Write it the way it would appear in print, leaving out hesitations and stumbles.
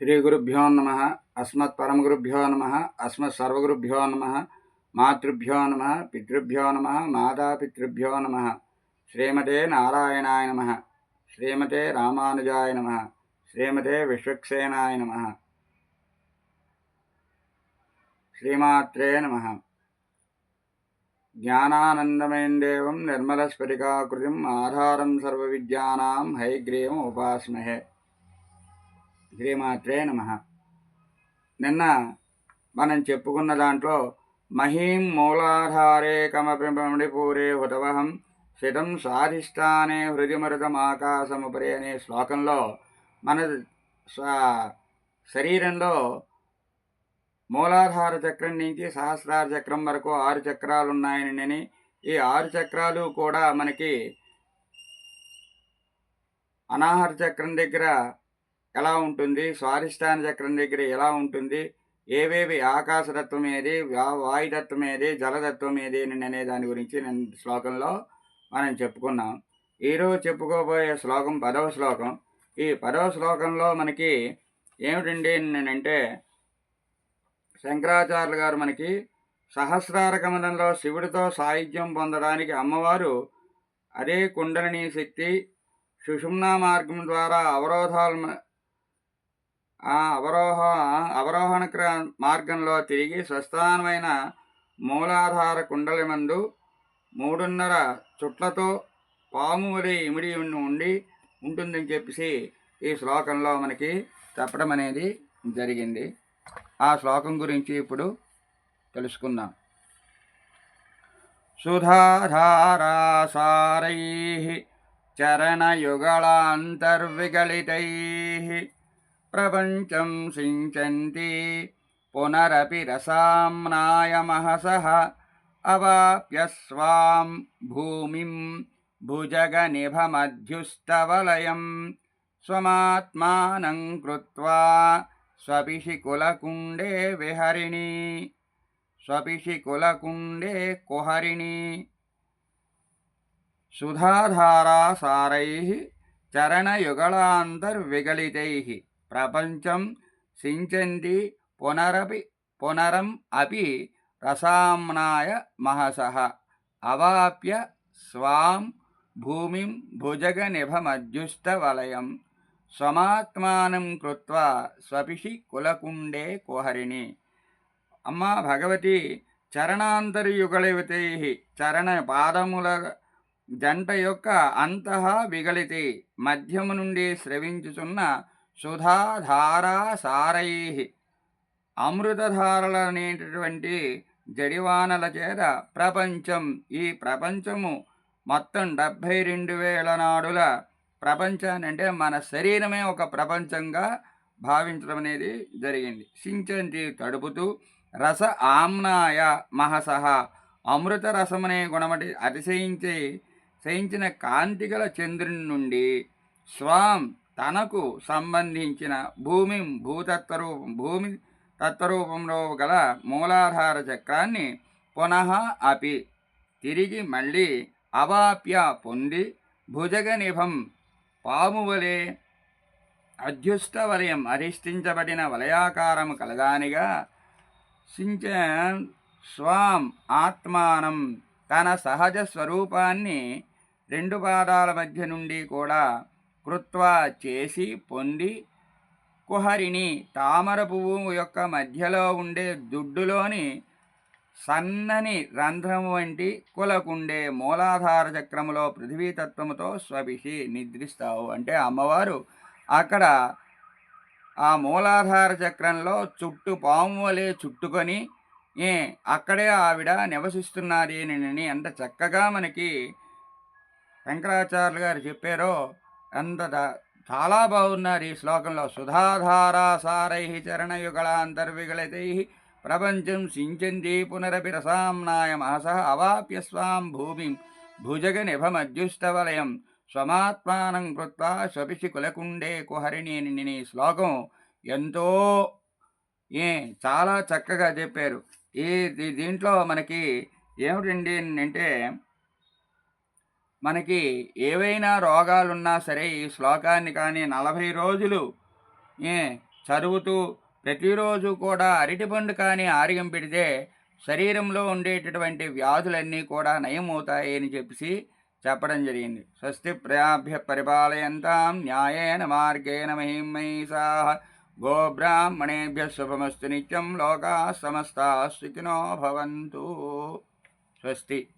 శ్రీగురుభ్యో నమ. అస్మత్పరమగురుభ్యో నమ. అస్మత్సర్వగురుభ్యో నమ. మాతృభ్యో నమ. పితృభ్యో నమ. మాతాపితృభ్యో నమ. శ్రీమతే నారాయణాయ నమ. శ్రీమతే రామానుజాయ నమ. శ్రీమతే విశ్వక్సేనాయ నమ. శ్రీమాత్రే నమ. జ్ఞానానందమయం దేవం నిర్మలస్ఫటికాకృతిం ఆధారం సర్వవిద్యానాం హయగ్రీవం ఉపాస్మహే. శ్రీమాత్రే నమ. నిన్న మనం చెప్పుకున్న దాంట్లో మహీం మూలాధారే కమపి మణిపూరే హుతవహం శితం స్వాధిష్టానే హృదిమృతమాకాశముపరి అనే శ్లోకంలో మన శరీరంలో మూలాధార చక్రం నుంచి సహస్రార చక్రం వరకు 6 చక్రాలు ఉన్నాయని, ఈ 6 చక్రాలు కూడా మనకి అనాహర చక్రం దగ్గర ఎలా ఉంటుంది, స్వాధిష్టాన చక్రం దగ్గర ఎలా ఉంటుంది, ఏవేవి ఆకాశతత్వం ఏది, వాయుతత్వం ఏది, జలతత్వం ఏది అనే దాని గురించి నేను శ్లోకంలో మనం చెప్పుకున్నాం. ఈరోజు చెప్పుకోబోయే శ్లోకం 10వ శ్లోకం. ఈ 10వ శ్లోకంలో మనకి ఏమిటండి అంటే, శంకరాచార్యులు గారు మనకి సహస్రార కమలంలో శివుడితో సాయుధ్యం పొందడానికి అమ్మవారు అదే కుండలిని శక్తి సుషుమ్నా మార్గం ద్వారా అవరోహణ మార్గంలో తిరిగి స్వస్థానమైన మూలాధార కుండలి మందు 3.5 చుట్లతో పాము వలె ఇమిడి ఉంటుందని చెప్పేసి ఈ శ్లోకంలో మనకి చెప్పడం అనేది జరిగింది. ఆ శ్లోకం గురించి ఇప్పుడు తెలుసుకుందాం. సుధాధారాసారైః చరణయుగళాంతర్విగళితైః ప్రపంచం సించంతి పునరపి రసామ్నాయ మహసః అవాప్య స్వాం భూమిం భుజగనిభమధ్యుస్తవలయం స్వమాత్మానం కృత్వా స్వపిషి కులకుండే విహరిణి స్వపిషి కులకుండే కుహరిణి. సుధాధారాసారైః చరణయుగళాంతర్విగళితైః ప్రపంచం సించంతి పునరం అపి రసామ్నాయ మహసః అవాప్య స్వాం భూమిం భుజగనిభమధ్యుస్తవలయం స్వమాత్మానం కృత్వా స్వపిషి కులకుండే కుహరిణి. అమ్మ భగవతి చరణాంతర్యుగళితై చరణ పాదముల జంట యొక్క అంతః విగళితే మధ్యము నుండి స్రవించుచున్న సుధాధారాసారై అమృతధారలనేటటువంటి జడివానల చేత ప్రపంచం, ఈ ప్రపంచము మొత్తం 72,000 నాడుల ప్రపంచాన్ని, అంటే మన శరీరమే ఒక ప్రపంచంగా భావించడం అనేది జరిగింది. సించంతి తడుపుతూ, రస ఆమ్నాయ మహసహ అమృత రసమనే గుణమటి అతిశయించిన కాంతిగల చంద్రుని నుండి స్వాం తనకు సంబంధించిన భూమి తత్వరూపంలో గల మూలాధార చక్రాన్ని పునః అపి తిరిగి మళ్ళీ అవాప్య పొంది భుజగనిభం పాము వలె అధ్యుష్ట వలయం అధిష్ఠించబడిన వలయాకారము కలదానిగా స్వాం ఆత్మానం తన సహజ స్వరూపాన్ని 2 పాదాల మధ్య నుండి కూడా కృత్వా చేసి పొంది కుహరిణి తామర పువ్వు యొక్క మధ్యలో ఉండే దుడ్డులోని సన్నని రంధ్రము వంటి కులకుండే మూలాధార చక్రములో పృథ్వీతత్వముతో స్వపిషి నిద్రిస్తావు. అంటే అమ్మవారు అక్కడ ఆ మూలాధార చక్రంలో చుట్టూ పాము వలె చుట్టుకొని అక్కడే ఆవిడ నివసిస్తున్నది అని ఎంత చక్కగా మనకి శంకరాచార్యులు గారు చెప్పారో అంత చాలా బాగున్నారు ఈ శ్లోకంలో. సుధాధారాసారై చరణయుగళాంతర్విగళితై ప్రపంచం సించంతి పునరపి రసామ్నాయ మహసః అవాప్య స్వాం భూమిం భుజగనిభమధ్యుస్తవలయం స్వమాత్మానం కృత్వా స్వపిషి కులకుండే కుహరిణి అని శ్లోకం ఎంతో చాలా చక్కగా చెప్పారు. దీంట్లో మనకి ఏమిటండి అంటే, మనకి ఏవైనా రోగాలున్నా సరే ఈ శ్లోకాన్ని కానీ 40 రోజులు చదువుతూ ప్రతిరోజు కూడా అరటిపండు కానీ ఆరోగ్యం పెడితే శరీరంలో ఉండేటటువంటి వ్యాధులన్నీ కూడా నయమవుతాయి అని చెప్పడం జరిగింది. స్వస్తి ప్రజాభ్య పరిపాలయంతాం న్యాయేన మార్గేణ మహిం మహిషాః గోబ్రాహ్మణేభ్య శుభమస్తు నిత్యం లోకాః సమస్తాః సుఖినో భవంతు. స్వస్తి.